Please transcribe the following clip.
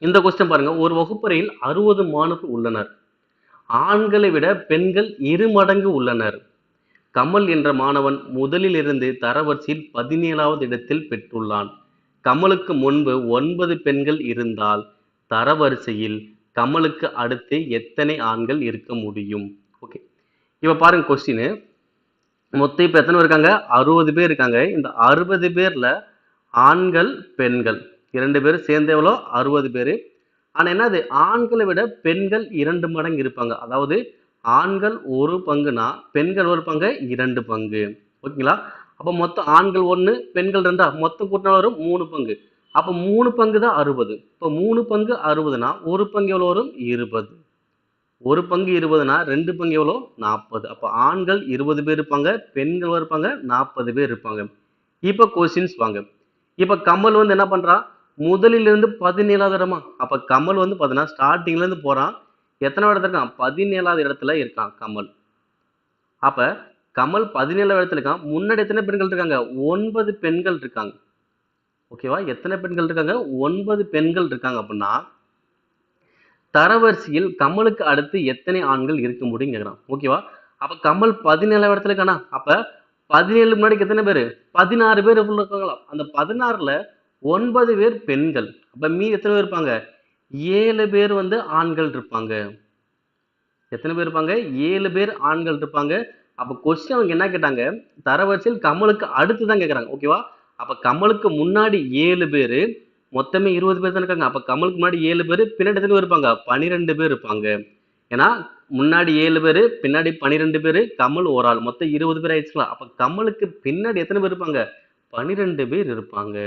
இந்த கொஸ்டின் பாருங்க. ஒரு வகுப்பறையில் 60 மாணவர்கள் உள்ளனர். ஆண்களை விட பெண்கள் 2 மடங்கு உள்ளனர். கமல் என்ற மாணவன் முதலில் இருந்து தரவரிசையில் 17வது இடத்தில் பெற்றுள்ளான். கமலுக்கு முன்பு 9 பெண்கள் இருந்தால் தரவரிசையில் கமலுக்கு அடுத்து எத்தனை ஆண்கள் இருக்க முடியும்? ஓகே, இப்ப பாருங்க கொஸ்டின். மொத்தம் இப்ப எத்தனை இருக்காங்க? 60 பேர் இருக்காங்க. இந்த 60 பேர்ல ஆண்கள் பெண்கள் 2 பேரும் சேர்ந்து எவ்வளோ? 60 பேர். ஆனா என்னது, ஆண்களை விட பெண்கள் 2 மடங்கு இருப்பாங்க. அதாவது ஆண்கள் ஒரு பங்குனா பெண்கள் ஒரு பங்கு 2 பங்கு. ஓகேங்களா? அப்ப மொத்தம் ஆண்கள் 1 பெண்கள் 2, மொத்தம் கூட்டினா வரும் 3 பங்கு. அப்ப 3 பங்கு தான் 60. இப்ப 3 பங்கு 60னா ஒரு பங்கு எவ்வளவு வரும்? 20. ஒரு பங்கு 20னா 2 பங்கு எவ்வளோ? 40. அப்ப ஆண்கள் 20 பேர் இருப்பாங்க, பெண்கள் இருப்பாங்க 40 பேர் இருப்பாங்க. இப்ப கொஸ்டின்ஸ் வாங்க. இப்ப கமல் வந்து என்ன பண்றான்? முதலில் இருந்து 17வது இடமா? அப்ப கமல் வந்து பாத்தீங்கன்னா ஸ்டார்டிங்ல இருந்து போறான். எத்தனை இடத்துல இருக்கான்? 17வது இடத்துல இருக்கான் கமல். அப்ப கமல் 17வது இடத்துல இருக்கான். முன்னாடி எத்தனை பெண்கள் இருக்காங்க? 9 பெண்கள் இருக்காங்க. ஓகேவா? எத்தனை பெண்கள் இருக்காங்க? 9 பெண்கள் இருக்காங்க. அப்படின்னா தரவரிசையில் கமலுக்கு அடுத்து எத்தனை ஆண்கள் இருக்க முடியும் கேக்குறான். ஓகேவா? அப்ப கமல் 17வது இடத்துல இருக்கானா? அப்ப 17 முன்னாடி எத்தனை பேரு? 16 பேர் இருக்காங்களா? அந்த 16ல 9 பேர் பெண்கள். அப்ப மீதி எத்தனை பேர் இருப்பாங்க? 7 பேர் வந்து ஆண்கள் இருப்பாங்க. எத்தனை பேர் இருப்பாங்க? 7 பேர் ஆண்கள் இருப்பாங்க. அப்ப கொஸ்டின் அவங்க என்ன கேட்டாங்க? தரவரிசையில் கமலுக்கு அடுத்து தான் கேக்குறாங்க. ஓகேவா? அப்ப கமலுக்கு முன்னாடி 7 பேரு, மொத்தமே 20 பேர் தான் இருக்காங்க. அப்ப கமலுக்கு முன்னாடி 7 பேரு, பின்னாடி எத்தனை பேர் இருப்பாங்க? 12 பேர் இருப்பாங்க. ஏன்னா முன்னாடி 7 பேரு, பின்னாடி 12 பேரு, கமல் ஒரு ஆள். மொத்தம் 20 பேர் ஆயிடுச்சுங்களா? அப்ப கமலுக்கு பின்னாடி எத்தனை பேர் இருப்பாங்க? 12 பேர் இருப்பாங்க.